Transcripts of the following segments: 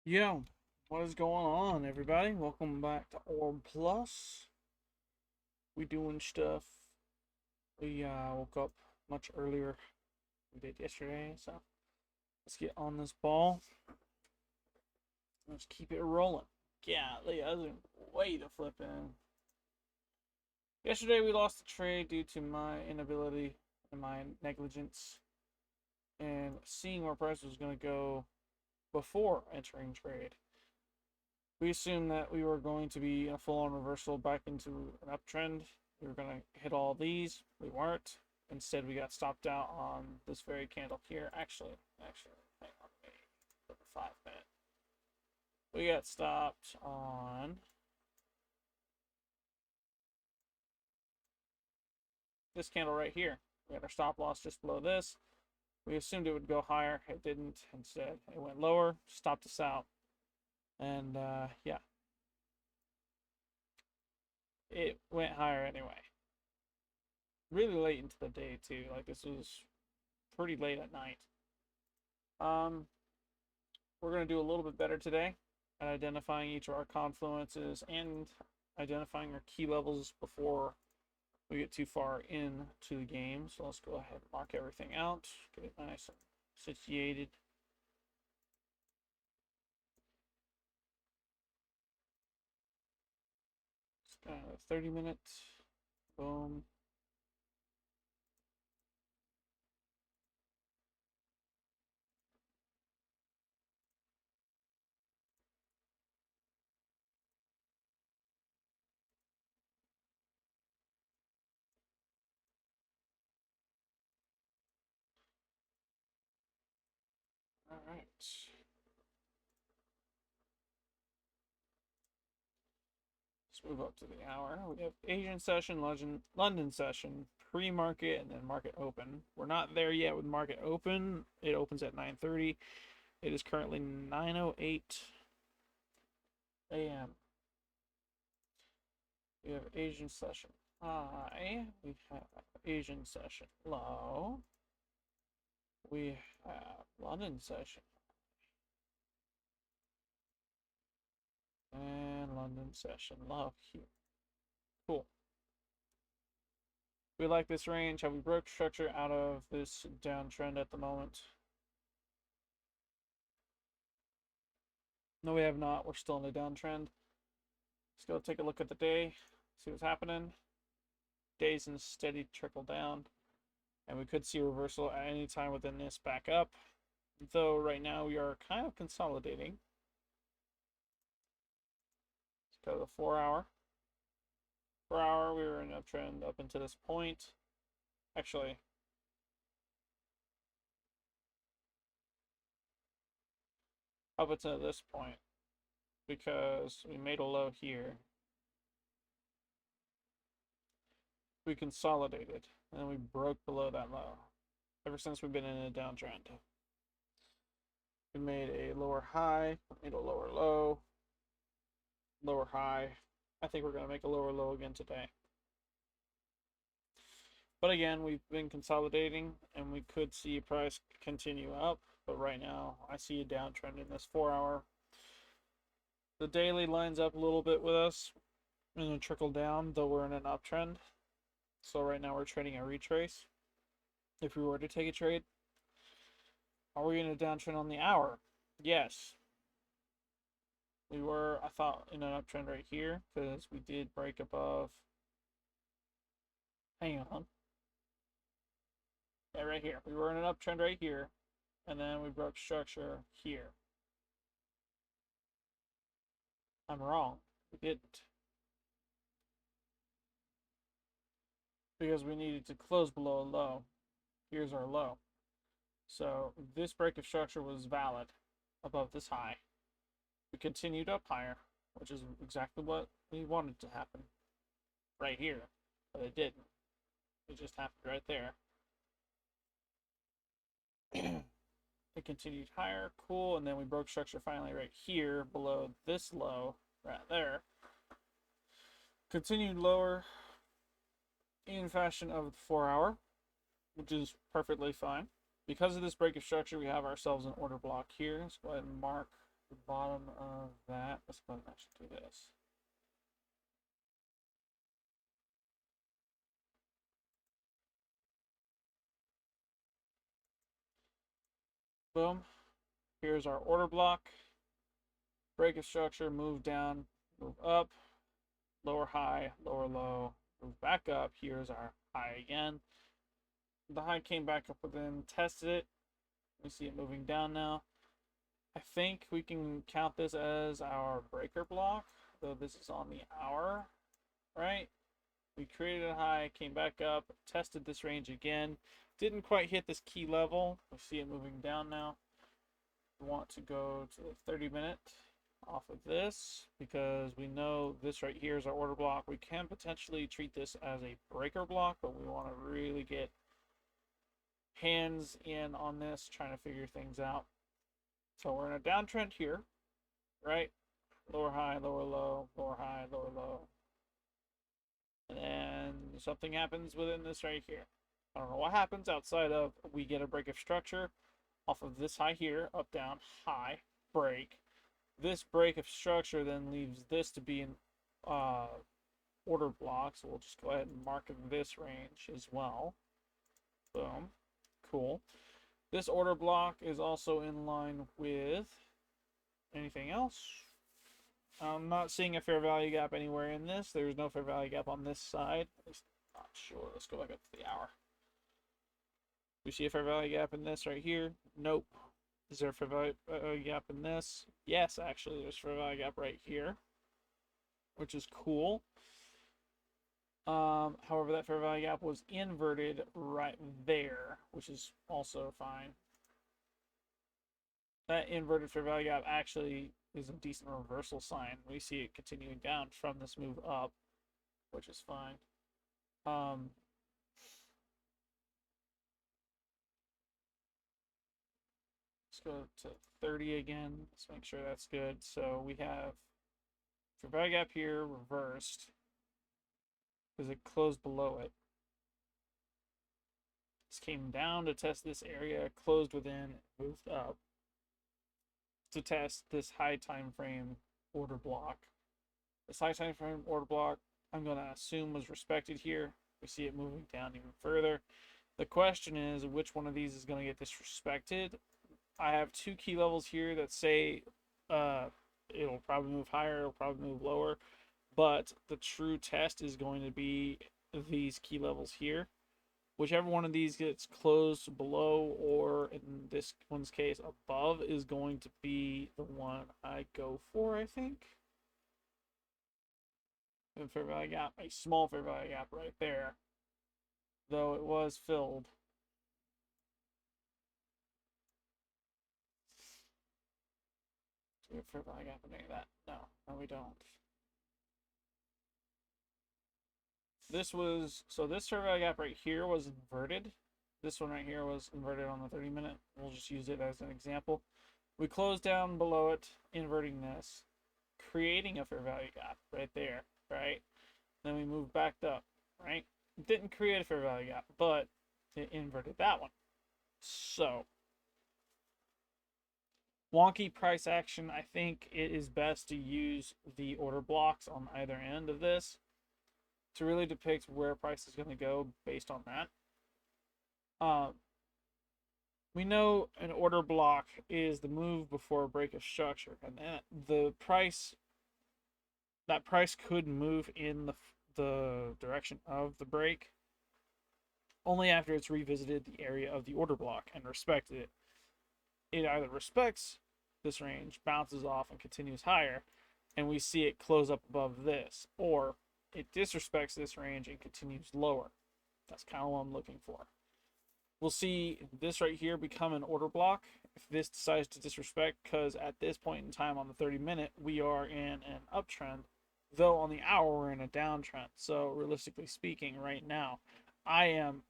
Yo, what is going on, everybody? Welcome back to Orb Plus. We doing stuff. We woke up much earlier than we did yesterday, so let's get on this ball. Let's keep it rolling. Yeah, I was way to flip in. Yesterday we lost the trade due to my inability and my negligence and seeing where price was going to go before entering trade. We assumed that we were going to be a full-on reversal back into an uptrend. We were going to hit all these. We weren't. Instead, we got stopped out on this very candle here. Actually, hang on, let me put the 5 minute. We got stopped on this candle right here. We had our stop loss just below this. We assumed it would go higher. It didn't. Instead, it went lower, stopped us out. And yeah, it went higher anyway. Really late into the day too. Like this was pretty late at night. Um, we're gonna do a little bit better today at identifying each of our confluences and identifying our key levels before we get too far into the game. So let's go ahead and mark everything out, get it nice and situated. 30 minutes. Boom. All right. Let's move up to the hour. We have Asian session, London session, pre-market, and then market open. We're not there yet with market open. It opens at 9:30. It is currently 9:08 a.m. We have Asian session high. We have Asian session low. We have London session and London session low here. Cool. We like this range. Have we broke structure out of this downtrend at the moment? No, we have not. We're still in a downtrend. Let's go take a look at the day, see what's happening. Day's in a steady trickle down, and we could see a reversal at any time within this back up. Though right now we are kind of consolidating. Let's go to the 4 hour. 4 hour, we were in an uptrend up into this point. Actually, up until this point, because we made a low here. We consolidated, and then we broke below that low. Ever since we've been in a downtrend. We made a lower high, made a lower low, lower high. I think we're going to make a lower low again today. But again, we've been consolidating, and we could see price continue up. But right now, I see a downtrend in this 4 hour. The daily lines up a little bit with us and a trickle down, though we're in an uptrend. So right now we're trading a retrace. If we were to take a trade, are we in a downtrend on the hour? Yes. We were, I thought, in an uptrend right here because we did break above. Hang on. Yeah, right here. We were in an uptrend right here, and then we broke structure here. I'm wrong. We didn't. Because we needed to close below a low. Here's our low. So this break of structure was valid above this high. We continued up higher, which is exactly what we wanted to happen right here, but it didn't. It just happened right there. It continued higher, cool, and then we broke structure finally right here below this low right there. Continued lower in fashion of the 4 hour, which is perfectly fine. Because of this break of structure, we have ourselves an order block here. Let's go ahead and mark the bottom of that. Let's go ahead and actually do this. Boom. Here's our order block. Break of structure, move down, move up, lower high, lower low, move back up. Here's our high again. The high came back up within, tested it. We see it moving down now. I think we can count this as our breaker block, though this is on the hour, right? We created a high, came back up, tested this range again. Didn't quite hit this key level. We see it moving down now. We want to go to the 30-minute off of this because we know this right here is our order block. We can potentially treat this as a breaker block, but we want to really get hands in on this, trying to figure things out. So we're in a downtrend here, right? Lower high, lower low, lower high, lower low. And then something happens within this right here. I don't know what happens outside of we get a break of structure off of this high here, up, down, high, break. This break of structure then leaves this to be an order block, so we'll just go ahead and mark this range as well. Boom. Cool. This order block is also in line with anything else. I'm not seeing a fair value gap anywhere in this. There's no fair value gap on this side. I'm not sure. Let's go back up to the hour. We see a fair value gap in this right here. Nope. Is there a fair value gap in this? Yes, actually, there's a fair value gap right here, which is cool. However, that fair value gap was inverted right there, which is also fine. That inverted fair value gap actually is a decent reversal sign. We see it continuing down from this move up, which is fine. Let's go to 30 again. Let's make sure that's good. So we have fair value gap here reversed because it closed below it. This came down to test this area, closed within, moved up to test this high time frame order block. This high time frame order block, I'm going to assume was respected here. We see it moving down even further. The question is, which one of these is going to get disrespected? I have two key levels here that say it'll probably move higher, it'll probably move lower, but the true test is going to be these key levels here. Whichever one of these gets closed below, or in this one's case above, is going to be the one I go for, I think. And fair value gap, a small fair value gap right there, though it was filled. Do we have fair value gap in any of that? No, we don't. This was, so this fair value gap right here was inverted. This one right here was inverted on the 30-minute. We'll just use it as an example. We closed down below it, inverting this, creating a fair value gap right there, right? Then we moved back up, right? It didn't create a fair value gap, but it inverted that one. So, wonky price action, I think it is best to use the order blocks on either end of this to really depict where price is going to go based on that. We know an order block is the move before a break of structure, and that price could move in the direction of the break only after it's revisited the area of the order block and respected it. It either respects this range, bounces off, and continues higher, and we see it close up above this, or it disrespects this range and continues lower. That's kind of what I'm looking for. We'll see this right here become an order block if this decides to disrespect, because at this point in time on the 30-minute, we are in an uptrend, though on the hour we're in a downtrend. So realistically speaking, right now, I am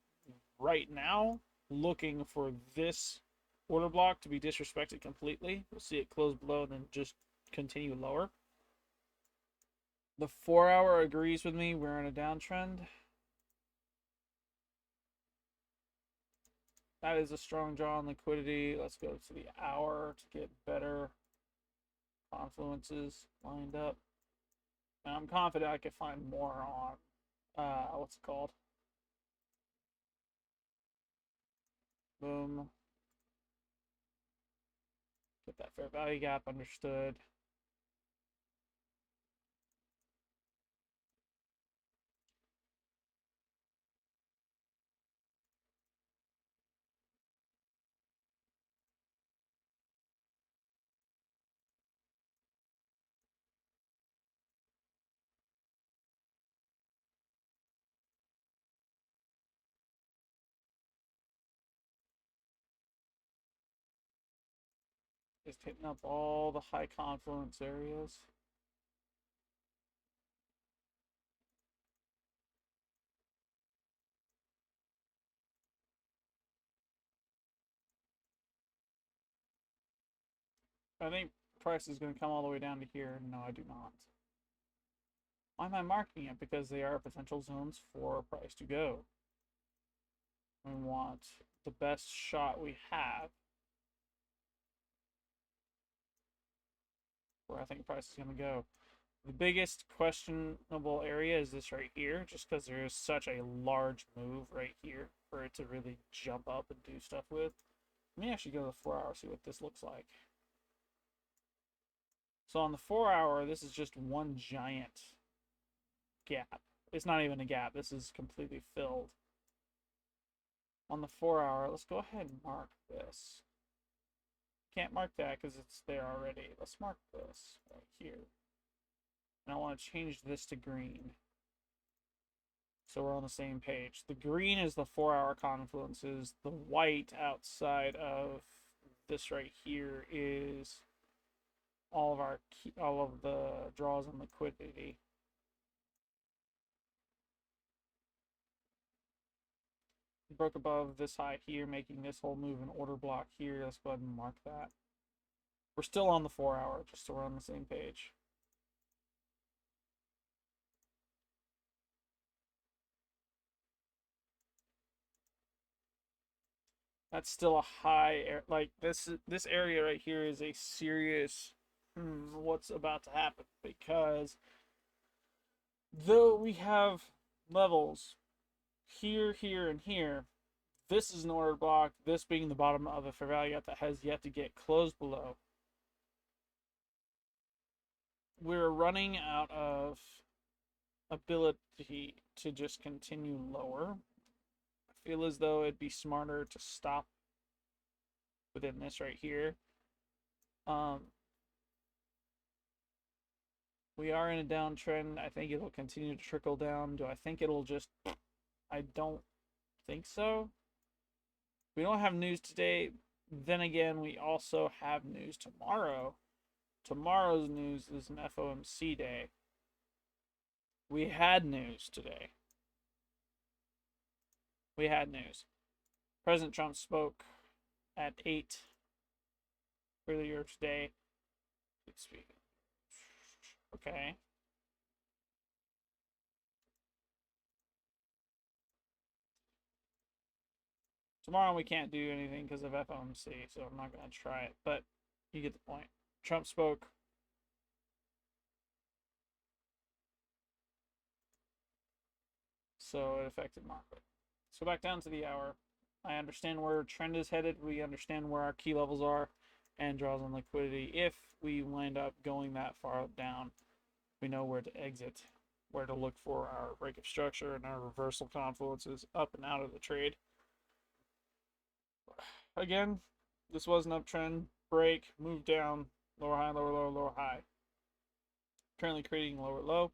looking for this order block to be disrespected completely. We'll see it close below and then just continue lower. The 4-hour agrees with me. We're in a downtrend. That is a strong draw on liquidity. Let's go to the hour to get better confluences lined up. And I'm confident I could find more on, what's it called? Boom. Get that fair value gap understood. Just hitting up all the high confluence areas. I think price is going to come all the way down to here. No, I do not. Why am I marking it? Because they are potential zones for price to go. We want the best shot we have where I think price is going to go. The biggest questionable area is this right here, just because there is such a large move right here for it to really jump up and do stuff with. Let me actually go to the 4 hour, see what this looks like. So on the 4 hour, this is just one giant gap. It's not even a gap. This is completely filled. On the 4 hour, let's go ahead and mark this. Can't mark that because it's there already. Let's mark this right here. And I want to change this to green. So we're on the same page. The green is the 4 hour confluences. The white outside of this right here is all of the draws and liquidity. Broke above this high here, making this whole move an order block here. Let's go ahead and mark that. We're still on the 4 hour, just so we're on the same page. That's still a high, like this area right here is a serious what's about to happen, because though we have levels here, here, and here, this is an order block, this being the bottom of a fair value gap that has yet to get closed below. We're running out of ability to just continue lower. I feel as though it'd be smarter to stop within this right here. We are in a downtrend. I think it'll continue to trickle down. Do I think it'll just... I don't think so. We don't have news today. Then again, we also have news tomorrow. Tomorrow's news is an FOMC day. We had news today. We had news. President Trump spoke at 8 earlier today. Okay. Tomorrow we can't do anything because of FOMC, so I'm not going to try it, but you get the point. Trump spoke. So it affected market. So back down to the hour. I understand where trend is headed. We understand where our key levels are and draws on liquidity. If we wind up going that far down, we know where to exit, where to look for our break of structure and our reversal confluences up and out of the trade. Again, this was an uptrend, break, move down, lower high, lower low, lower high. Currently creating lower low.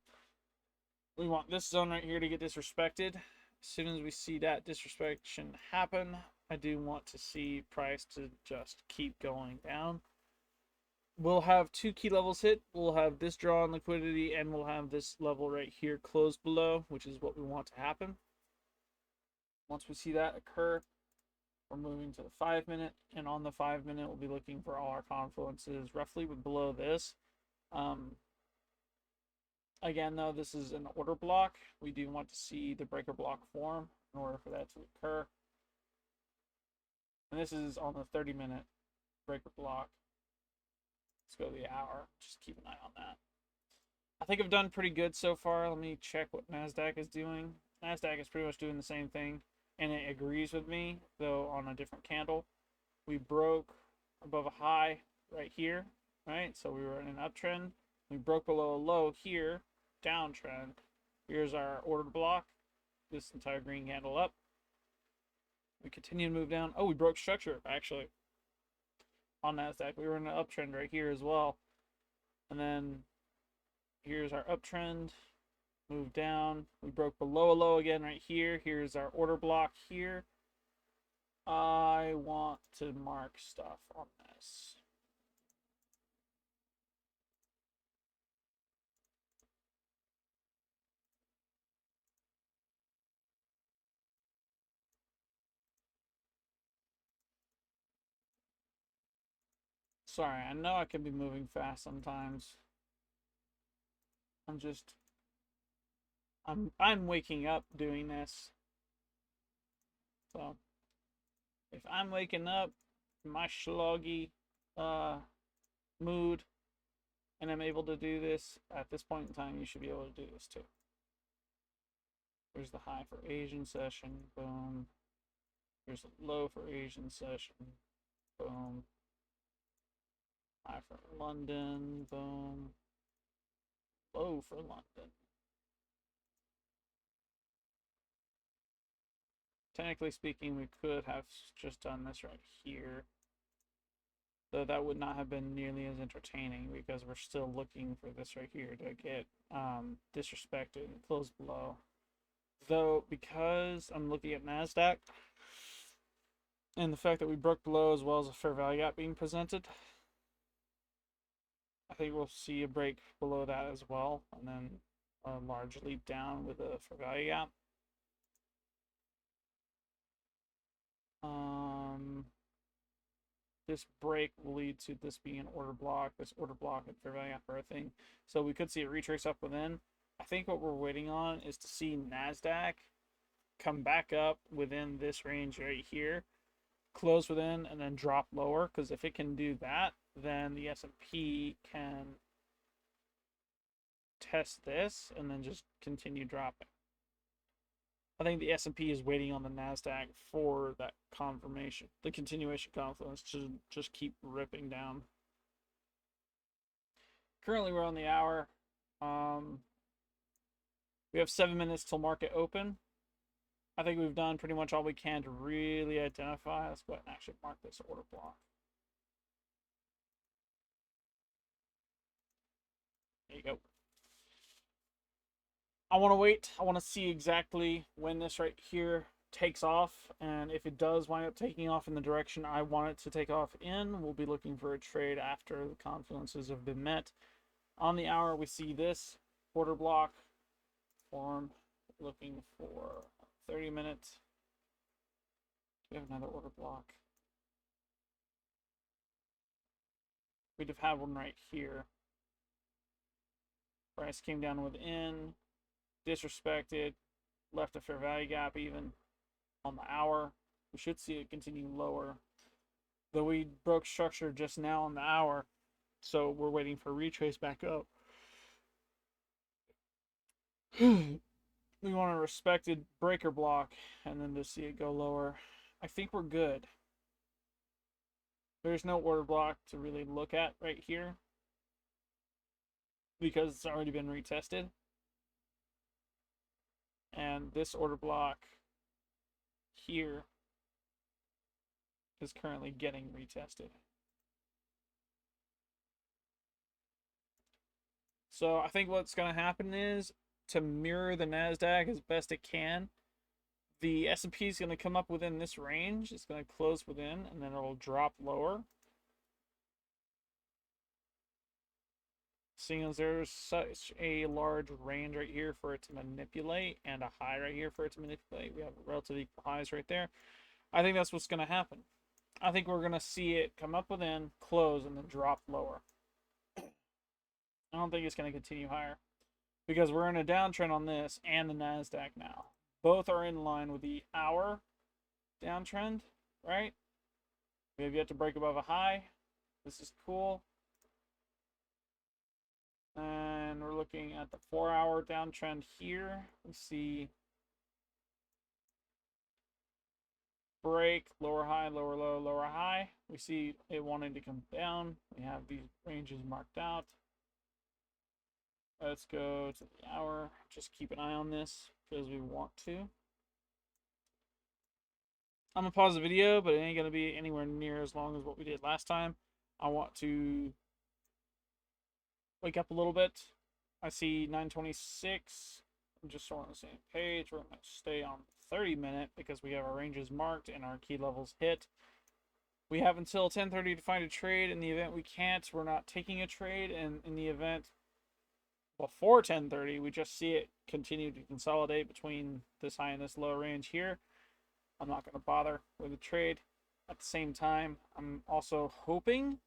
We want this zone right here to get disrespected. As soon as we see that disrespectation happen, I do want to see price to just keep going down. We'll have two key levels hit. We'll have this draw on liquidity, and we'll have this level right here closed below, which is what we want to happen. Once we see that occur, we're moving to the 5 minute, and on the 5 minute, we'll be looking for all our confluences roughly below this. Again, though, this is an order block. We do want to see the breaker block form in order for that to occur. And this is on the 30 minute breaker block. Let's go to the hour. Just keep an eye on that. I think I've done pretty good so far. Let me check what NASDAQ is doing. NASDAQ is pretty much doing the same thing, and it agrees with me, though on a different candle. We broke above a high right here, right? So we were in an uptrend. We broke below a low here, downtrend. Here's our order block. This entire green candle up. We continue to move down. Oh, we broke structure, actually. On NASDAQ, we were in an uptrend right here as well. And then here's our uptrend. Move down. We broke below a low again right here. Here's our order block here. I want to mark stuff on this. Sorry, I know I can be moving fast sometimes. I'm waking up doing this. So if I'm waking up in my sloggy mood and I'm able to do this at this point in time, you should be able to do this too. There's the high for Asian session, boom. Here's the low for Asian session, boom. High for London, boom. Low for London. Technically speaking, we could have just done this right here. Though that would not have been nearly as entertaining because we're still looking for this right here to get disrespected and close below. Though, because I'm looking at NASDAQ and the fact that we broke below as well as a fair value gap being presented, I think we'll see a break below that as well, and then a large leap down with a fair value gap. This break will lead to this being an order block, this order block and fair value gap for a thing. So we could see a retrace up within. I think what we're waiting on is to see NASDAQ come back up within this range right here, close within, and then drop lower. Because if it can do that, then the S&P can test this and then just continue dropping. I think the S&P is waiting on the NASDAQ for that confirmation, the continuation confluence to just keep ripping down. Currently, we're on the hour. We have 7 minutes till market open. I think we've done pretty much all we can to really identify. Let's go ahead and actually mark this order block. There you go. I want to wait. I want to see exactly when this right here takes off. And if it does wind up taking off in the direction I want it to take off in, we'll be looking for a trade after the confluences have been met. On the hour, we see this order block form. Looking for 30 minutes. We have another order block. We'd have had one right here. Price came down within, disrespected, left a fair value gap even on the hour. We should see it continue lower. Though we broke structure just now on the hour, so we're waiting for a retrace back up. We want a respected breaker block and then to see it go lower. I think we're good. There's no order block to really look at right here because it's already been retested. And this order block here is currently getting retested. So I think what's going to happen is, to mirror the NASDAQ as best it can, the S&P is going to come up within this range. It's going to close within, and then it'll drop lower. Seeing as there's such a large range right here for it to manipulate and a high right here for it to manipulate, we have relatively equal highs right there. I think that's what's going to happen. I think we're going to see it come up within, close, and then drop lower. I don't think it's going to continue higher because we're in a downtrend on this and the NASDAQ now. Both are in line with the hour downtrend, right? We have yet to break above a high. This is cool. looking at the 4-hour downtrend here. We see break, lower high, lower low, lower high. We see it wanting to come down. We have these ranges marked out. Let's go to the hour. Just keep an eye on this because we want to. I'm gonna pause the video, but it ain't gonna be anywhere near as long as what we did last time. I want to wake up a little bit. I see 9:26. I'm just on the same page. We're gonna stay on 30-minute because we have our ranges marked and our key levels hit. We have until 10:30 to find a trade. In the event we can't, we're not taking a trade. And in the event before 10:30, we just see it continue to consolidate between this high and this low range here. I'm not going to bother with a trade. At the same time, I'm also hoping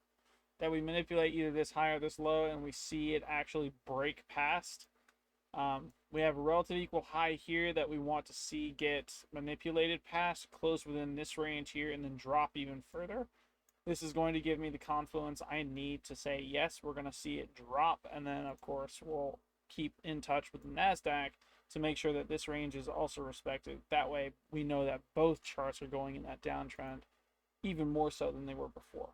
that we manipulate either this high or this low and we see it actually break past. We have a relative equal high here that we want to see get manipulated past, close within this range here, and then drop even further. This is going to give me the confluence I need to say, yes, we're going to see it drop. And then, of course, we'll keep in touch with the NASDAQ to make sure that this range is also respected. That way, we know that both charts are going in that downtrend, even more so than they were before.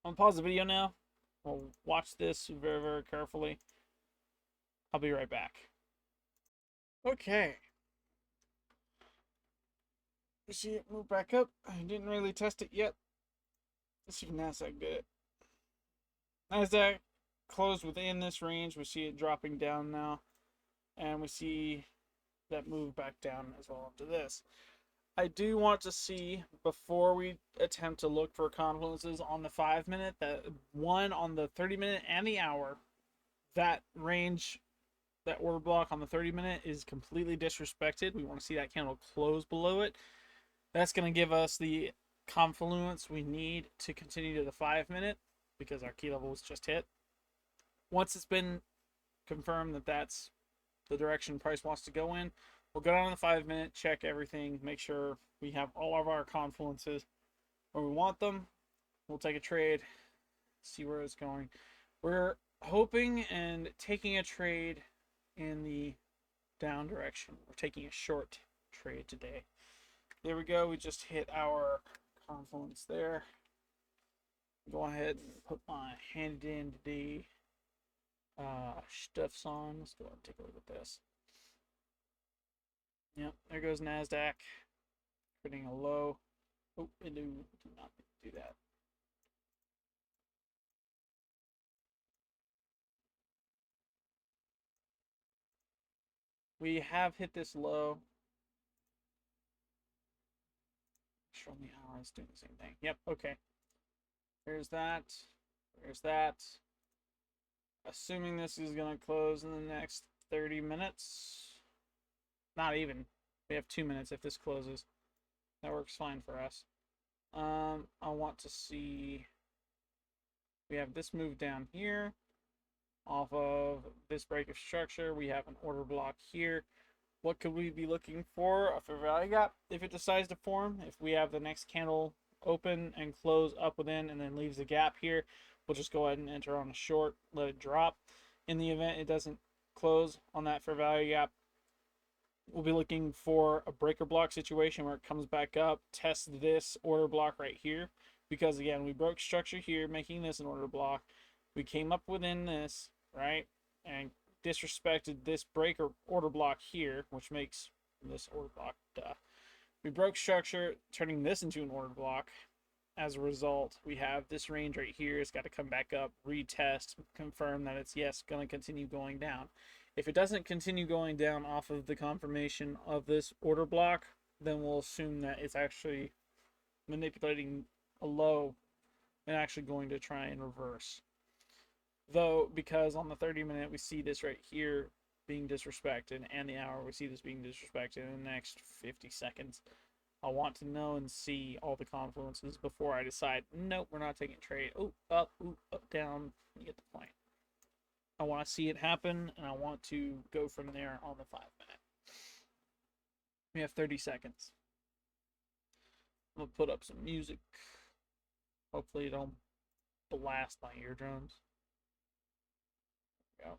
I'm going to pause the video now. We'll watch this very, very carefully. I'll be right back. Okay. You see it move back up. I didn't really test it yet. Let's see if NASDAQ did it. NASDAQ closed within this range. We see it dropping down now. And we see that move back down as well into this. I do want to see, before we attempt to look for confluences on the 5-minute, that one on the 30-minute and the hour, that range, that order block on the 30-minute is completely disrespected. We want to see that candle close below it. That's going to give us the confluence we need to continue to the 5-minute because our key level was just hit. Once it's been confirmed that that's the direction price wants to go in, we'll go down to the 5-minute, check everything, make sure we have all of our confluences where we want them. We'll take a trade, see where it's going. We're hoping and taking a trade in the down direction. We're taking a short trade today. There we go. We just hit our confluence there. Go ahead and put my handy dandy stuffs on. Let's go ahead and take a look at this. Yep, there goes NASDAQ. Creating a low. Oh, it did not do that. We have hit this low. Show me how it's doing the same thing. Yep, okay. There's that. There's that. Assuming this is going to close in the next 30 minutes. Not even. We have 2 minutes if this closes. That works fine for us. I want to see. We have this move down here. Off of this break of structure, we have an order block here. What could we be looking for? A fair value gap if it decides to form. If we have the next candle open and close up within and then leaves a gap here, we'll just go ahead and enter on a short, let it drop. In the event it doesn't close on that fair value gap, we'll be looking for a breaker block situation where it comes back up, tests this order block right here. Because again, we broke structure here, making this an order block. We came up within this, right? And disrespected this breaker order block here, which makes this order block, duh. We broke structure, turning this into an order block. As a result, we have this range right here. It's got to come back up, retest, confirm that it's, yes, going to continue going down. If it doesn't continue going down off of the confirmation of this order block, then we'll assume that it's actually manipulating a low and actually going to try and reverse. Though, because on the 30-minute we see this right here being disrespected, and the hour we see this being disrespected in the next 50 seconds, I want to know and see all the confluences before I decide, nope, we're not taking a trade. Oh, up, down. You get the point. I want to see it happen, and I want to go from there on the 5-minute. We have 30 seconds. I'm going to put up some music. Hopefully it don't blast my eardrums. There we go.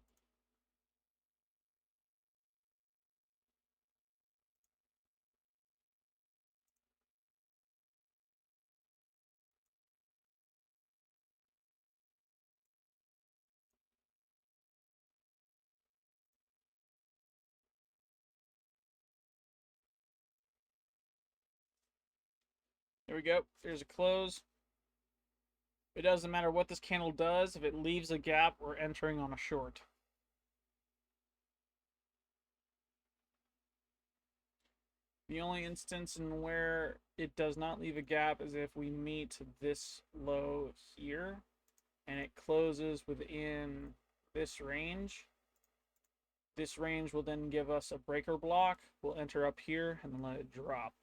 There we go. There's a close. It doesn't matter what this candle does. If it leaves a gap, we're entering on a short. The only instance in where it does not leave a gap is if we meet this low here and it closes within this range. This range will then give us a breaker block. We'll enter up here and then let it drop.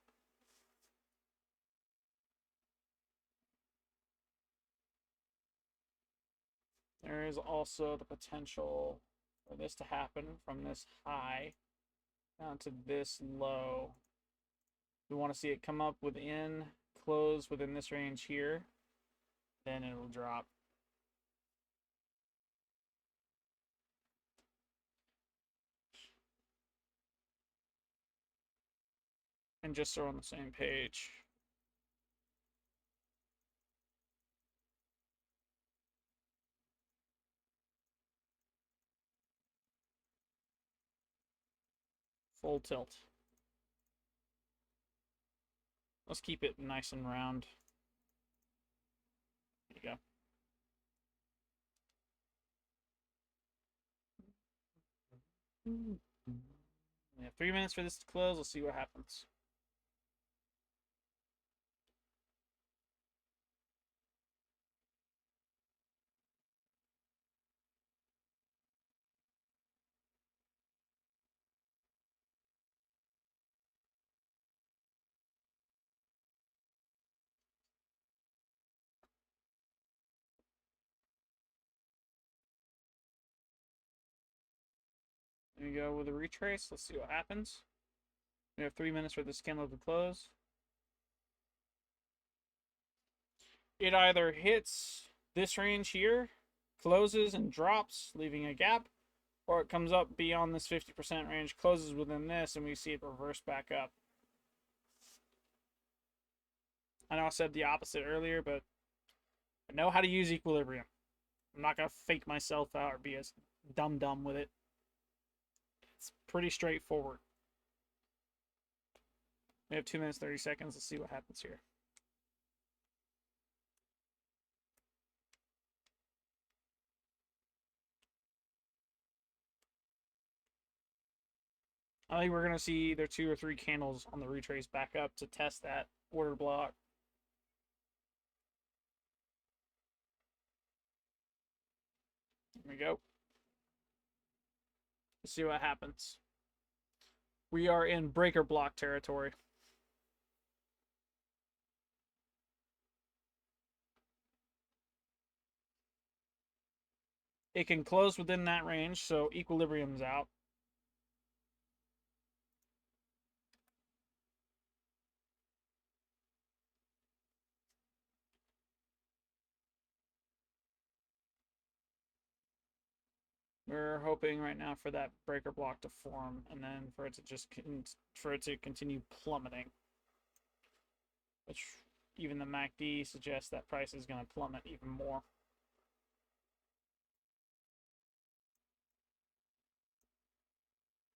There is also the potential for this to happen from this high down to this low. We want to see it come up within, close within this range here, then it'll drop. And just so we're on the same page, full tilt. Let's keep it nice and round. There you go. We have 3 minutes for this to close. Let's see what happens. There you go with a retrace. Let's see what happens. We have 3 minutes for this candle to close. It either hits this range here, closes and drops, leaving a gap, or it comes up beyond this 50% range, closes within this, and we see it reverse back up. I know I said the opposite earlier, but I know how to use equilibrium. I'm not going to fake myself out or be as dumb with it. It's pretty straightforward. We have 2 minutes, 30 seconds. Let's see what happens here. I think we're going to see either 2 or 3 candles on the retrace back up to test that order block. There we go. Let's see what happens. We are in breaker block territory. It can close within that range, so equilibrium's out. We're hoping right now for that breaker block to form, and then for it to just continue plummeting. Which even the MACD suggests that price is going to plummet even more.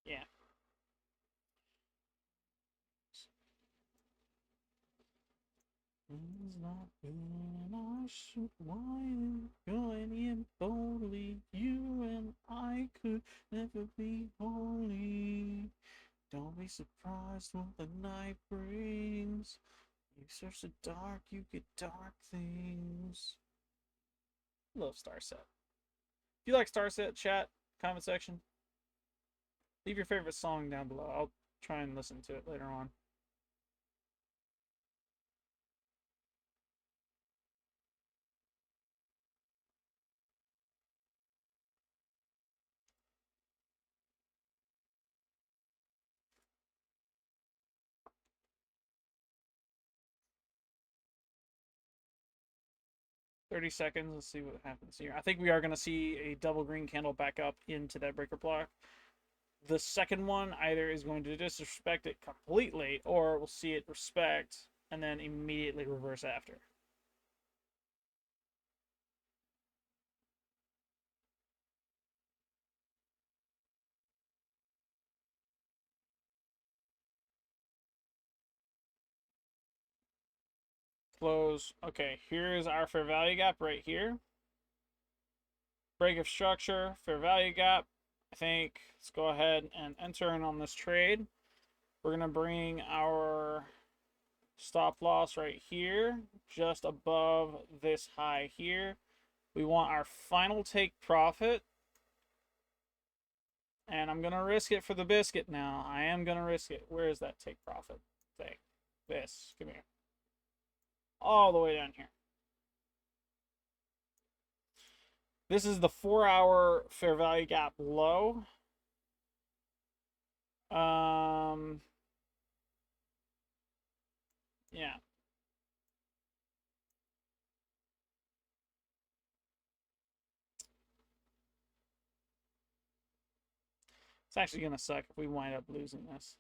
Yeah. It's not when I should whine, going in boldly. You and I could never be holy. Don't be surprised what the night brings. You search the dark, you get dark things. Love Star Set. If you like Star Set, chat, comment section. Leave your favorite song down below. I'll try and listen to it later on. "30 seconds. Let's see what happens here. I think we are going to see a double green candle back up into that breaker block. The second one either is going to disrespect it completely, or we'll see it respect and then immediately reverse after. close. Okay, here's our fair value gap right here. Break of structure, fair value gap. I think let's go ahead and enter in on this trade. We're gonna bring our stop loss right here, just above this high here. We want our final take profit. And I'm gonna risk it for the biscuit now. I am gonna risk it. Where is that take profit thing? This. Come here. All the way down here. This is the 4-hour fair value gap low. Yeah. It's actually gonna suck if we wind up losing this.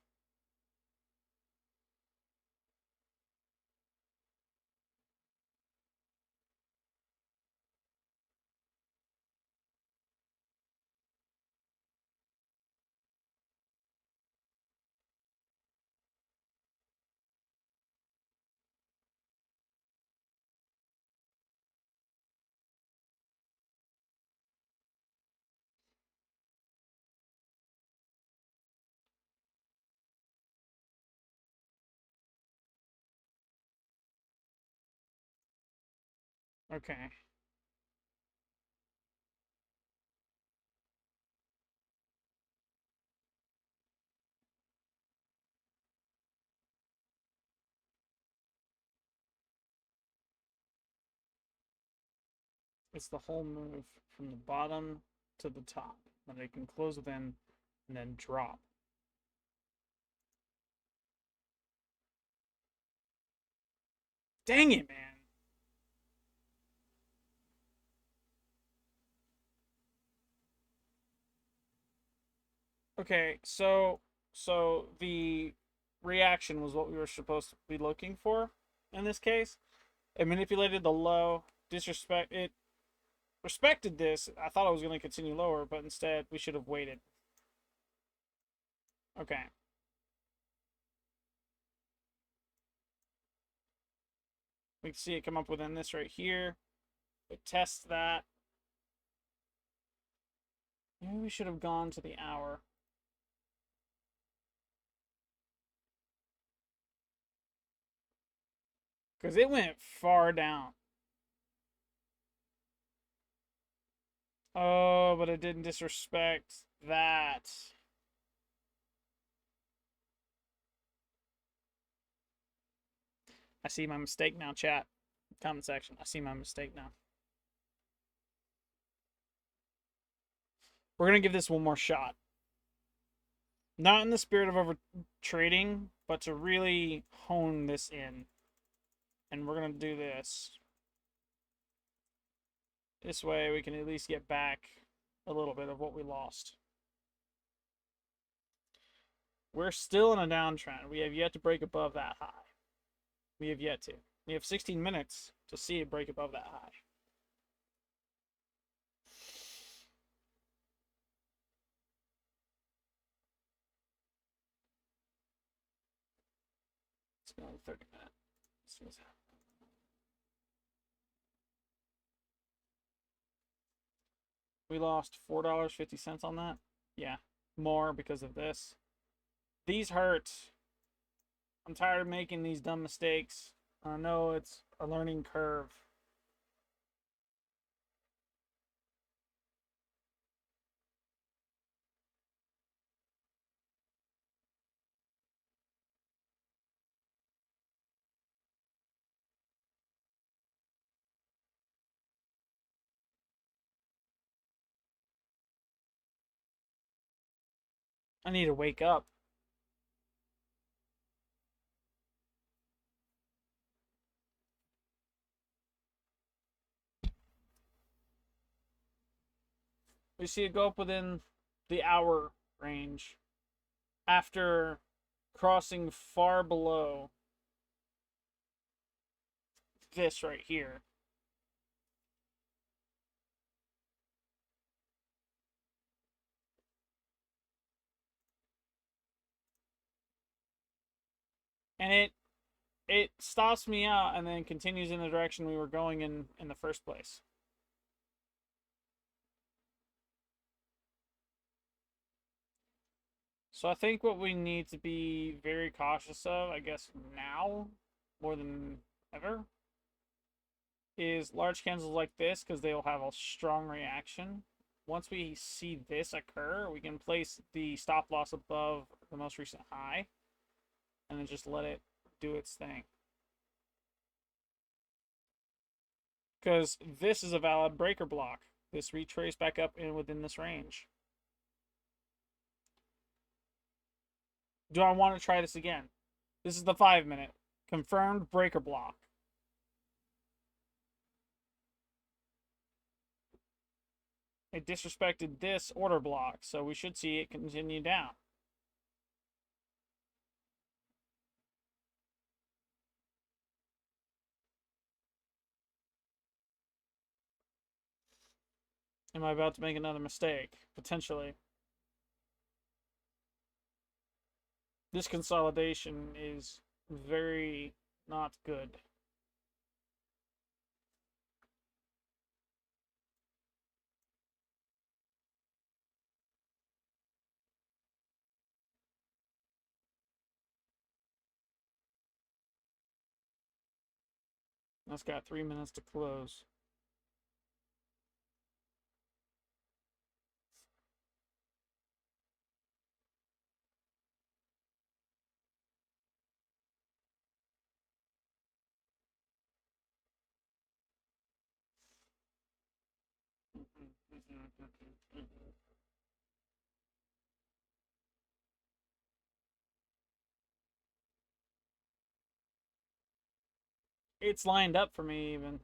Okay. It's the whole move from the bottom to the top. When they can close within and then drop. Dang it, man. Okay, so the reaction was what we were supposed to be looking for in this case. It manipulated the low, it respected this. I thought it was going to continue lower, but instead we should have waited. Okay. We can see it come up within this right here. It tests that. Maybe we should have gone to the hour. Because it went far down. Oh, but it didn't disrespect that. I see my mistake now, chat. Comment section. I see my mistake now. We're going to give this one more shot. Not in the spirit of over trading, but to really hone this in. And we're going to do this. This way we can at least get back a little bit of what we lost. We're still in a downtrend. We have yet to break above that high. We have yet to. We have 16 minutes to see it break above that high. It's been only 30 minutes. Let's see what's happening. We lost $4.50 on that. Yeah, more because of this. These hurt. I'm tired of making these dumb mistakes. I know it's a learning curve. I need to wake up. We see it go up within the hour range after crossing far below this right here. And it stops me out and then continues in the direction we were going in the first place. So I think what we need to be very cautious of, I guess now more than ever, is large candles like this because they will have a strong reaction. Once we see this occur, we can place the stop loss above the most recent high and then just let it do its thing. Because this is a valid breaker block. This retrace back up in within this range. Do I want to try this again? This is the 5-minute. Confirmed breaker block. It disrespected this order block, so we should see it continue down. Am I about to make another mistake? Potentially. This consolidation is very not good. That's got 3 minutes to close. It's lined up for me even.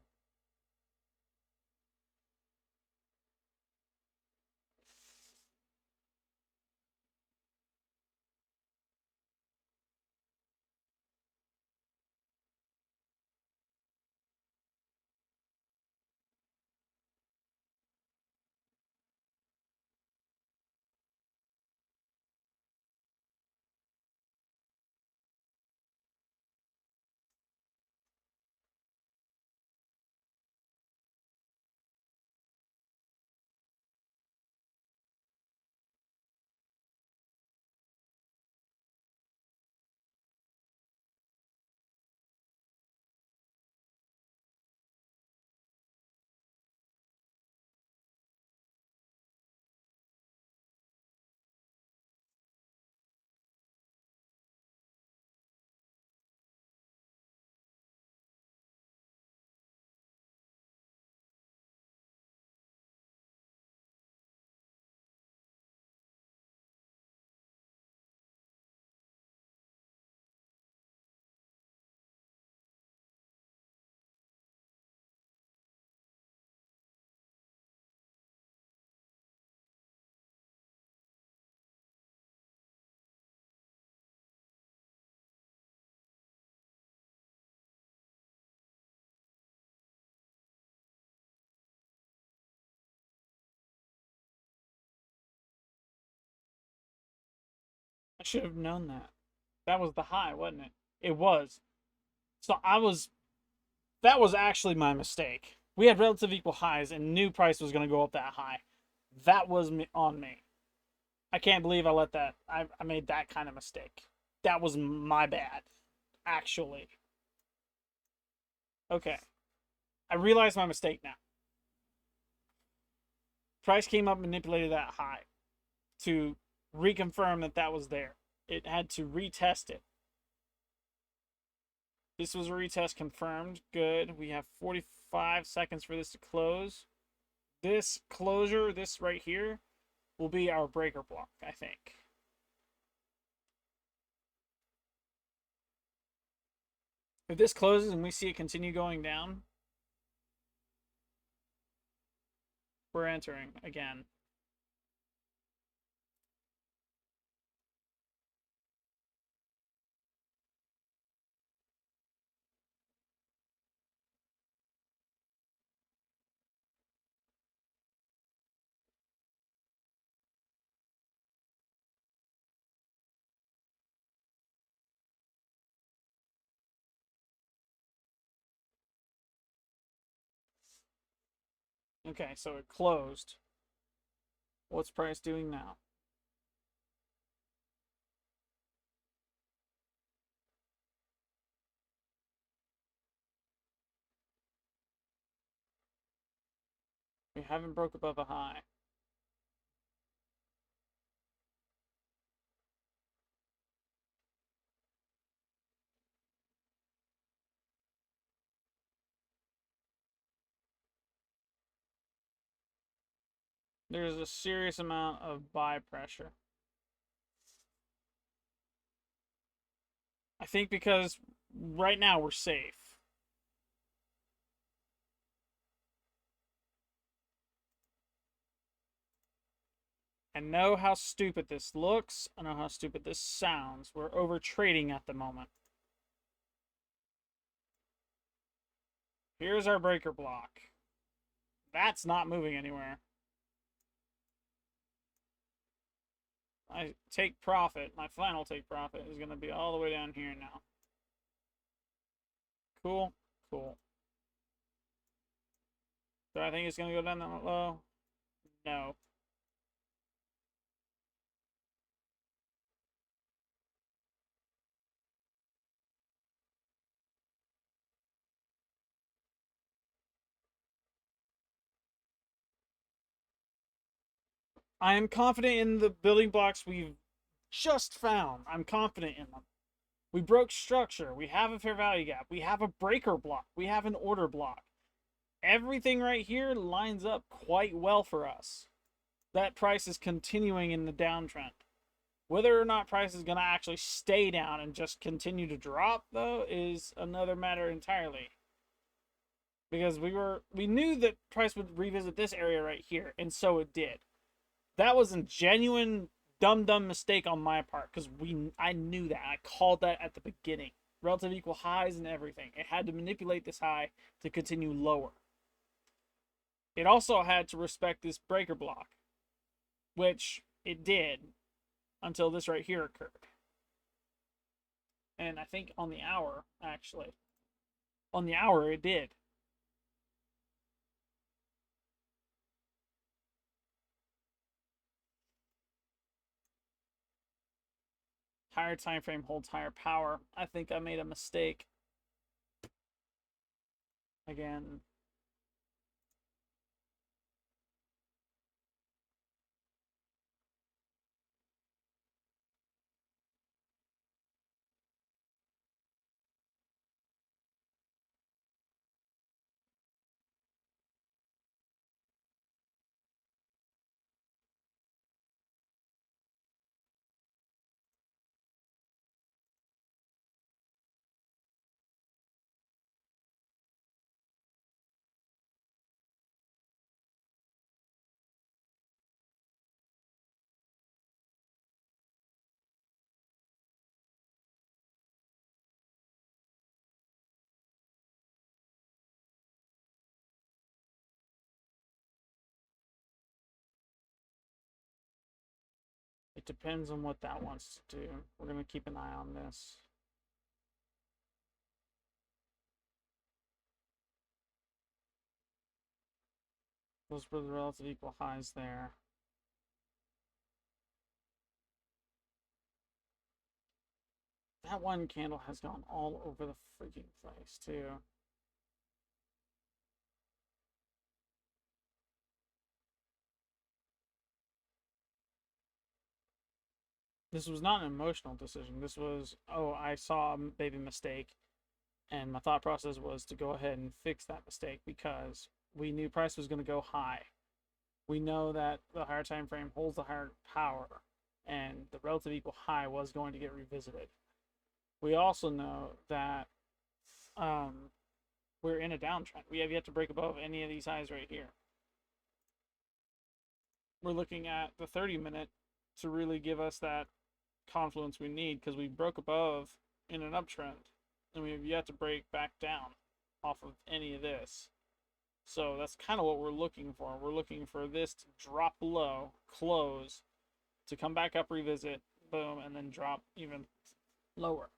I should have known that. That was the high, wasn't it? It was. So that was actually my mistake. We had relative equal highs and knew price was going to go up that high. That was on me. I can't believe I let that. I made that kind of mistake. That was my bad, actually. Okay. I realize my mistake now. Price came up, manipulated that high to reconfirm that that was there. It had to retest it. This was a retest confirmed. Good. We have 45 seconds for this to close. This closure, this right here, will be our breaker block, I think. If this closes and we see it continue going down, we're entering again. Okay, so it closed. What's price doing now? We haven't broke above a high. There's a serious amount of buy pressure. I think because right now we're safe. I know how stupid this looks. I know how stupid this sounds. We're over trading at the moment. Here's our breaker block. That's not moving anywhere. I take profit. My final take profit is going to be all the way down here now. Cool. Cool. Do I think it's going to go down that low? No. I am confident in the building blocks we've just found. I'm confident in them. We broke structure. We have a fair value gap. We have a breaker block. We have an order block. Everything right here lines up quite well for us. That price is continuing in the downtrend. Whether or not price is going to actually stay down and just continue to drop, though, is another matter entirely. Because we knew that price would revisit this area right here, and so it did. That was a genuine dumb mistake on my part, because I knew that. I called that at the beginning. Relative equal highs and everything. It had to manipulate this high to continue lower. It also had to respect this breaker block, which it did until this right here occurred. And I think on the hour, actually. On the hour, it did. Higher time frame holds higher power. I think I made a mistake. Again. It depends on what that wants to do. We're going to keep an eye on this. Those were the relative equal highs there. That one candle has gone all over the freaking place, too. This was not an emotional decision. This was, oh, I saw a baby mistake, and my thought process was to go ahead and fix that mistake because we knew price was going to go high. We know that the higher time frame holds the higher power, and the relative equal high was going to get revisited. We also know that we're in a downtrend. We have yet to break above any of these highs right here. We're looking at the 30-minute to really give us that confluence we need because we broke above in an uptrend and we have yet to break back down off of any of this. So that's kind of what we're looking for. We're looking for this to drop below, close, to come back up, revisit, boom, and then drop even lower.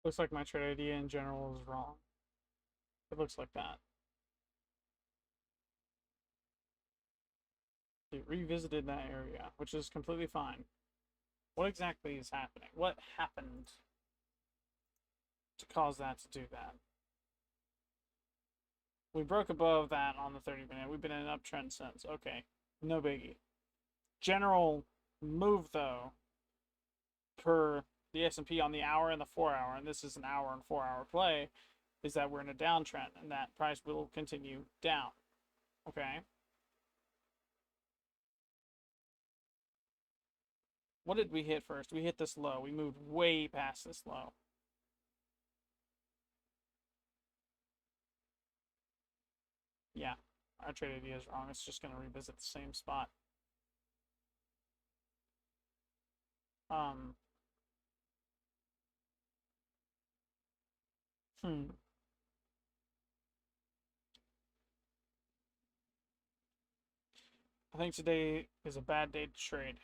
Looks like my trade idea in general is wrong. It looks like that. It revisited that area, which is completely fine. What exactly is happening? What happened to cause that to do that? We broke above that on the 30-minute. We've been in an uptrend since. Okay, no biggie. General move, though, per the S&P on the hour and the 4-hour, and this is an hour and 4-hour play, is that we're in a downtrend, and that price will continue down. Okay? What did we hit first? We hit this low. We moved way past this low. Yeah, our trade idea is wrong. It's just going to revisit the same spot. Um. Hmm. I think today is a bad day to trade.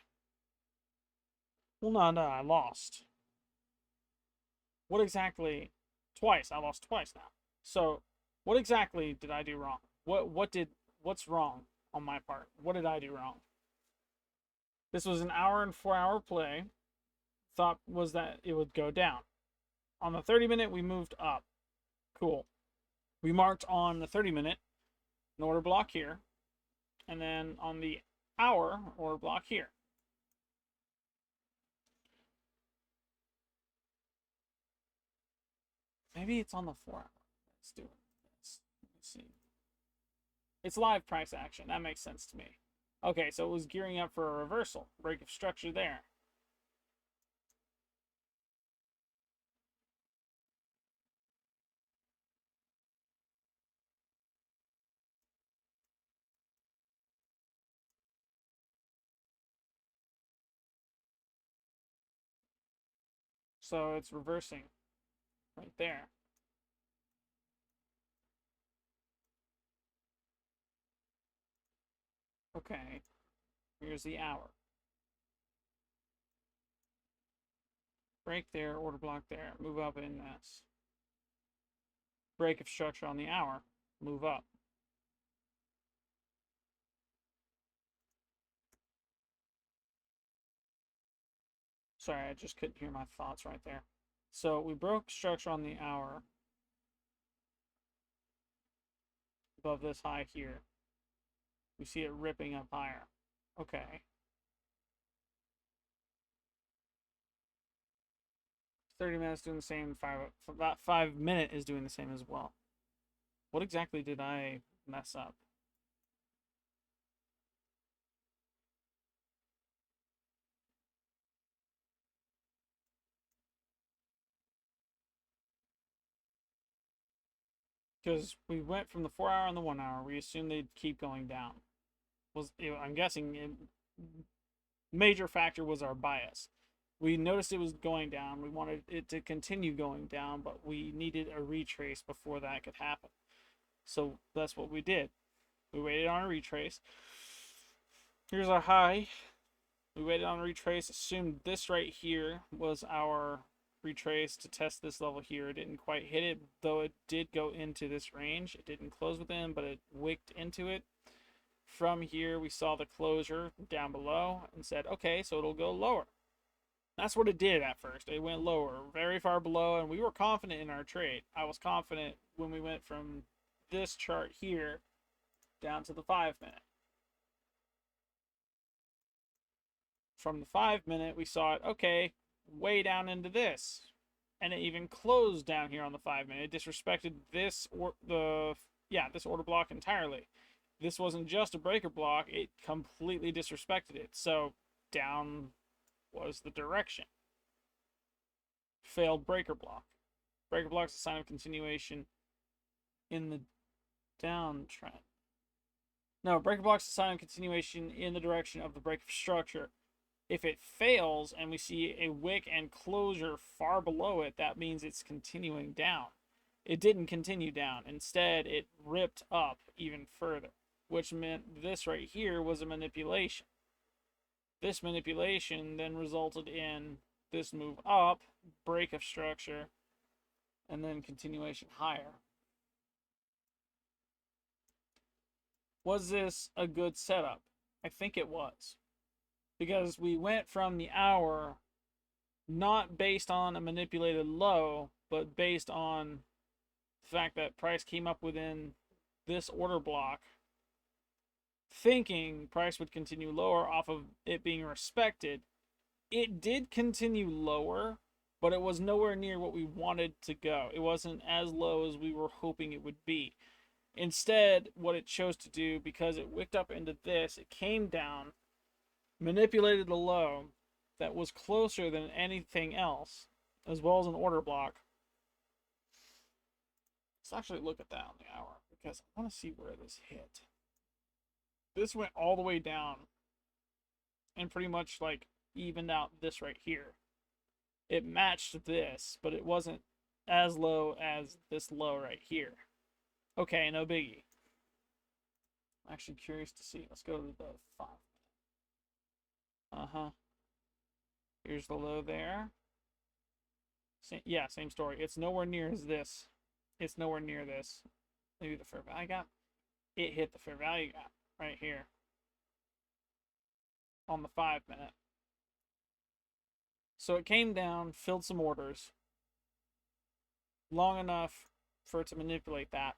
Well, no, I lost. What exactly? Twice. I lost twice now. So, what exactly did I do wrong? What's wrong on my part? What did I do wrong? This was an hour and 4-hour play. Thought was that it would go down. On the 30-minute, we moved up. Cool. We marked on the 30-minute an order block here, and then on the hour order block here. Maybe it's on the 4-hour. Let's do it. Let's see. It's live price action. That makes sense to me. Okay, so it was gearing up for a reversal. Break of structure there. So it's reversing right there. Okay, here's the hour. Break there, order block there, move up in this. Break of structure on the hour, move up. Sorry, I just couldn't hear my thoughts right there. So we broke structure on the hour above this high here. We see it ripping up higher. Okay. 30 minutes doing the same. About 5-minute is doing the same as well. What exactly did I mess up? Because we went from the 4-hour and the 1-hour. We assumed they'd keep going down. I'm guessing major factor was our bias. We noticed it was going down. We wanted it to continue going down, but we needed a retrace before that could happen. So that's what we did. We waited on a retrace. Here's our high. We waited on a retrace, assumed this right here was our retrace to test this level here. It didn't quite hit it, though it did go into this range. It didn't close within, but it wicked into it. From here, we saw the closure down below and said, okay, so it'll go lower. That's what it did at first. It went lower, very far below, and we were confident in our trade. I was confident when we went from this chart here down to the 5-minute. From the 5-minute, we saw it, okay, way down into this. And it even closed down here on the 5-minute. It disrespected this this order block entirely. This wasn't just a breaker block, it completely disrespected it. So down was the direction. Failed breaker block. Breaker block's a sign of continuation in the downtrend. No, breaker block's a sign of continuation in the direction of the break of structure. If it fails and we see a wick and closure far below it, that means it's continuing down. It didn't continue down. Instead, it ripped up even further, which meant this right here was a manipulation. This manipulation then resulted in this move up, break of structure, and then continuation higher. Was this a good setup? I think it was. Because we went from the hour not based on a manipulated low, but based on the fact that price came up within this order block, thinking price would continue lower off of it being respected. It did continue lower, but it was nowhere near what we wanted to go. It wasn't as low as we were hoping it would be. Instead, what it chose to do, because it wicked up into this, it came down, manipulated the low that was closer than anything else, as well as an order block. Let's actually look at that on the hour, because I want to see where this hit. This went all the way down and pretty much like evened out this right here. It matched this, but it wasn't as low as this low right here. Okay, no biggie. I'm actually curious to see. Let's go to the 5. Uh-huh. Here's the low there. Same story. It's nowhere near as this. It's nowhere near this. Maybe the fair value gap. It hit the fair value gap right here on the 5 minute. So it came down, filled some orders long enough for it to manipulate that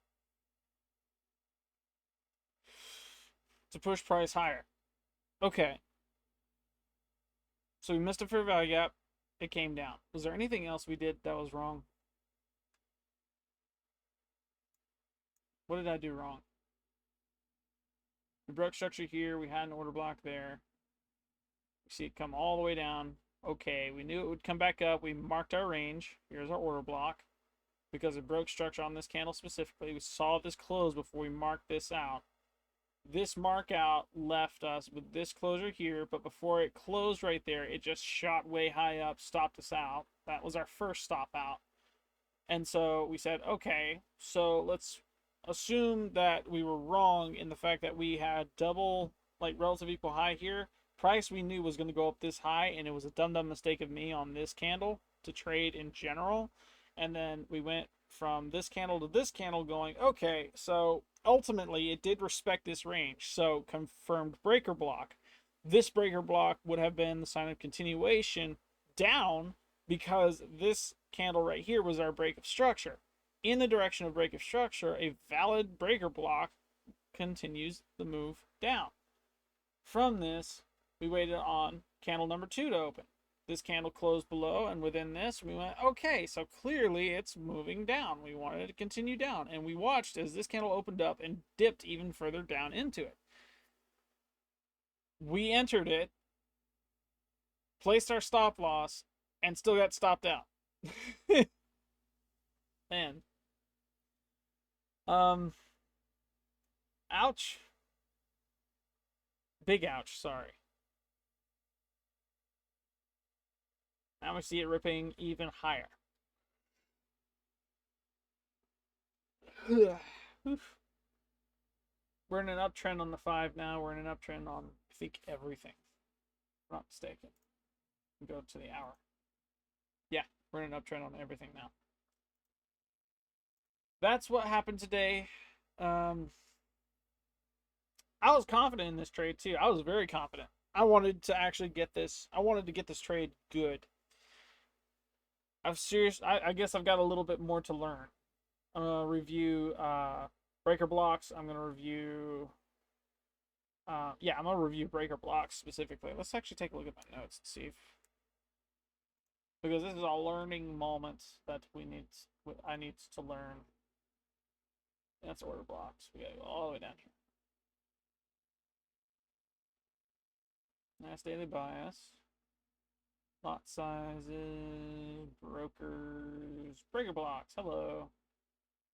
to push price higher. Okay. So we missed a fair value gap. It came down. Was there anything else we did that was wrong? What did I do wrong? We broke structure here. We had an order block there. We see it come all the way down. Okay, we knew it would come back up. We marked our range. Here's our order block. Because it broke structure on this candle specifically. We saw this close before we marked this out. This mark out left us with this closure here, but before it closed right there, it just shot way high up, stopped us out. That was our first stop out. And so we said, okay, so let's assume that we were wrong in the fact that we had double, like, relative equal high here. Price we knew was going to go up this high, and it was a dumb mistake of me on this candle to trade in general. And then we went from this candle to this candle going, okay, so ultimately it did respect this range. So confirmed breaker block. This breaker block would have been the sign of continuation down because this candle right here was our break of structure. In the direction of break of structure, a valid breaker block continues the move down. From this, we waited on candle number 2 to open. This candle closed below, and within this, we went, okay, so clearly it's moving down. We wanted it to continue down, and we watched as this candle opened up and dipped even further down into it. We entered it, placed our stop loss, and still got stopped out. Man. Ouch. Big ouch, sorry. Now we see it ripping even higher. We're in an uptrend on the 5 now. We're in an uptrend on, I think, everything. If I'm not mistaken. We go to the hour. Yeah, we're in an uptrend on everything now. That's what happened today. I was confident in this trade too. I was very confident. I wanted to actually get this. I wanted to get this trade good. I guess I've got a little bit more to learn. I'm gonna review breaker blocks. I'm gonna review. Yeah, I'm gonna review breaker blocks specifically. Let's actually take a look at my notes and see if, because this is a learning moment that I need to learn. That's order blocks. We gotta go all the way down here. Nice daily bias. Lot sizes, brokers, breaker blocks. Hello.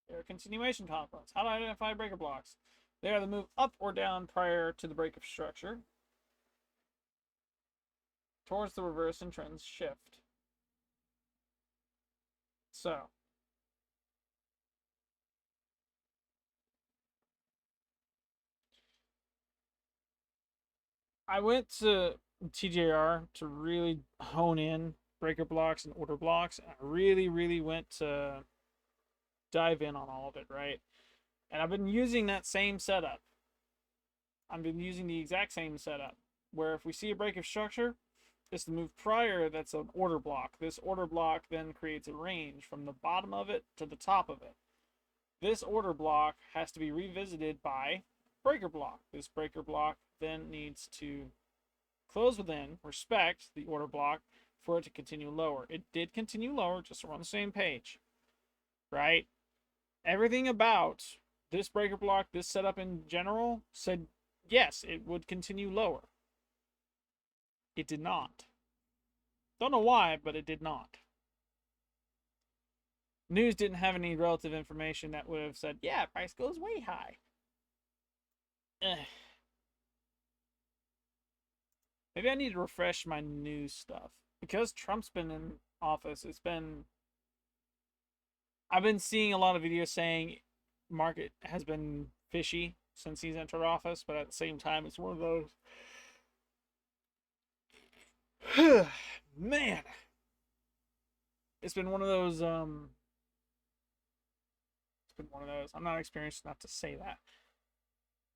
They're a continuation confluence. How do I identify breaker blocks? They are the move up or down prior to the break of structure towards the reverse and trends shift. So, I went to TJR to really hone in breaker blocks and order blocks. I really went to dive in on all of it, right? And I've been using that same setup. I've been using the exact same setup, where if we see a break of structure, it's the move prior that's an order block. This order block then creates a range from the bottom of it to the top of it. This order block has to be revisited by breaker block. This breaker block then needs to close within, respect the order block for it to continue lower. It did continue lower, just so we're on the same page, right? Everything about this breaker block, this setup in general, said yes, it would continue lower. It did not. Don't know why, but it did not. News didn't have any relative information that would have said, yeah, price goes way high. Maybe I need to refresh my news stuff. Because Trump's been in office, I've been seeing a lot of videos saying market has been fishy since he's entered office, but at the same time, it's one of those. Man. It's been one of those, I'm not experienced enough to say that.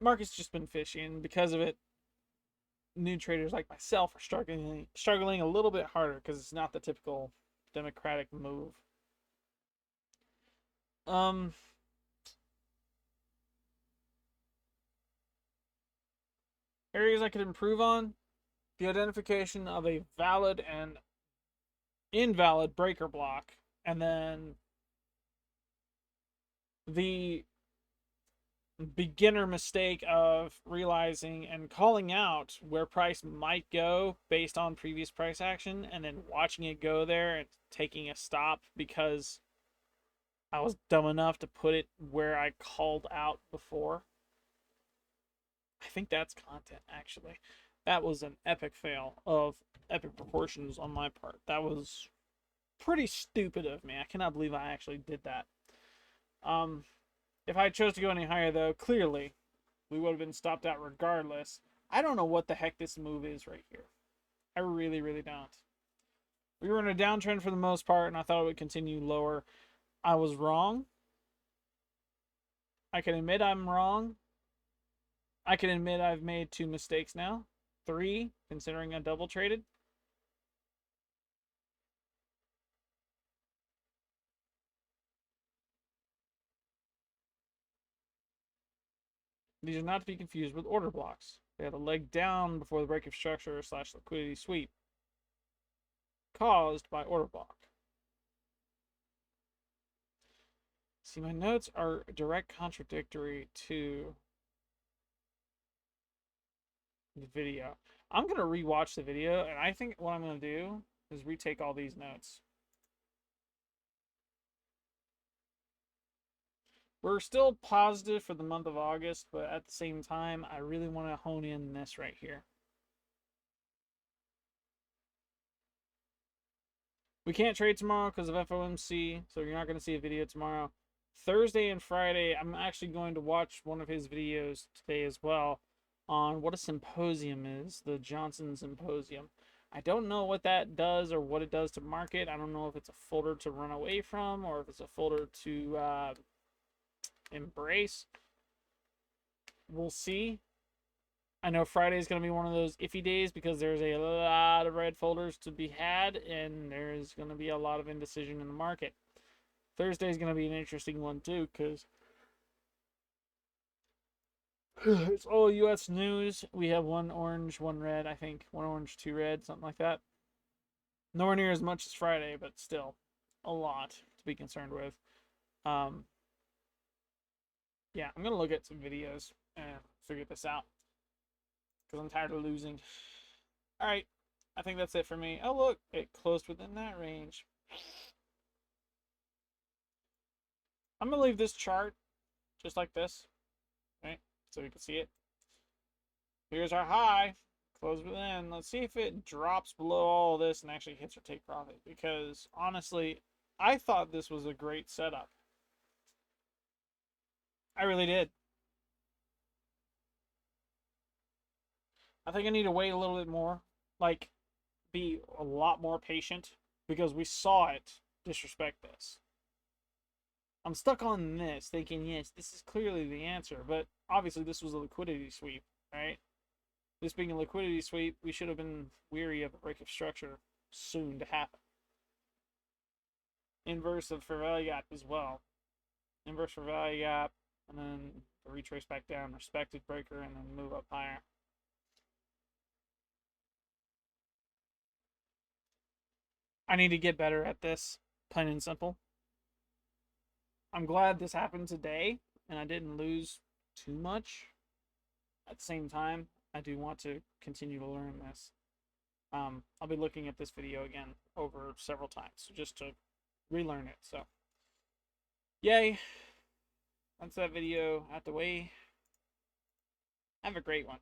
Market's just been fishy, and because of it, new traders like myself are struggling a little bit harder because it's not the typical democratic move. Areas I could improve on: the identification of a valid and invalid breaker block, and then the beginner mistake of realizing and calling out where price might go based on previous price action, and then watching it go there and taking a stop because I was dumb enough to put it where I called out before. I think that's content, actually. That was an epic fail of epic proportions on my part. That was pretty stupid of me. I cannot believe I actually did that. If I chose to go any higher, though, clearly we would have been stopped out regardless. I don't know what the heck this move is right here. I really, really don't. We were in a downtrend for the most part, and I thought it would continue lower. I was wrong. I can admit I'm wrong. I can admit I've made 2 mistakes now. 3, considering I double traded. These are not to be confused with order blocks. They have a leg down before the break of structure / liquidity sweep caused by order block. See, my notes are direct contradictory to the video. I'm going to rewatch the video, and I think what I'm going to do is retake all these notes. We're still positive for the month of August, but at the same time, I really want to hone in this right here. We can't trade tomorrow because of FOMC, so you're not going to see a video tomorrow. Thursday and Friday, I'm actually going to watch one of his videos today as well on what a symposium is, the Johnson Symposium. I don't know what that does or what it does to market. I don't know if it's a folder to run away from or if it's a folder to embrace. We'll see. I know Friday is going to be one of those iffy days because there's a lot of red folders to be had and there's going to be a lot of indecision in the market. Thursday is going to be an interesting one too because it's all U.S. news. We have 1 orange, 1 red, I think. 1 orange, 2 red, something like that. Nowhere near as much as Friday, but still a lot to be concerned with. Yeah, I'm going to look at some videos and figure this out because I'm tired of losing. All right, I think that's it for me. Oh, look, it closed within that range. I'm going to leave this chart just like this, right, so we can see it. Here's our high, close within. Let's see if it drops below all this and actually hits our take profit because, honestly, I thought this was a great setup. I really did. I think I need to wait a little bit more, like be a lot more patient because we saw it disrespect this. I'm stuck on this, thinking, yes, this is clearly the answer, but obviously this was a liquidity sweep, right? This being a liquidity sweep, we should have been weary of a break of structure soon to happen. Inverse of fair value gap as well. Inverse fair value gap, and then the retrace back down, respected breaker, and then move up higher. I need to get better at this, plain and simple. I'm glad this happened today and I didn't lose too much. At the same time, I do want to continue to learn this. I'll be looking at this video again over several times just to relearn it. So, yay. That's that video out the way. Have a great one.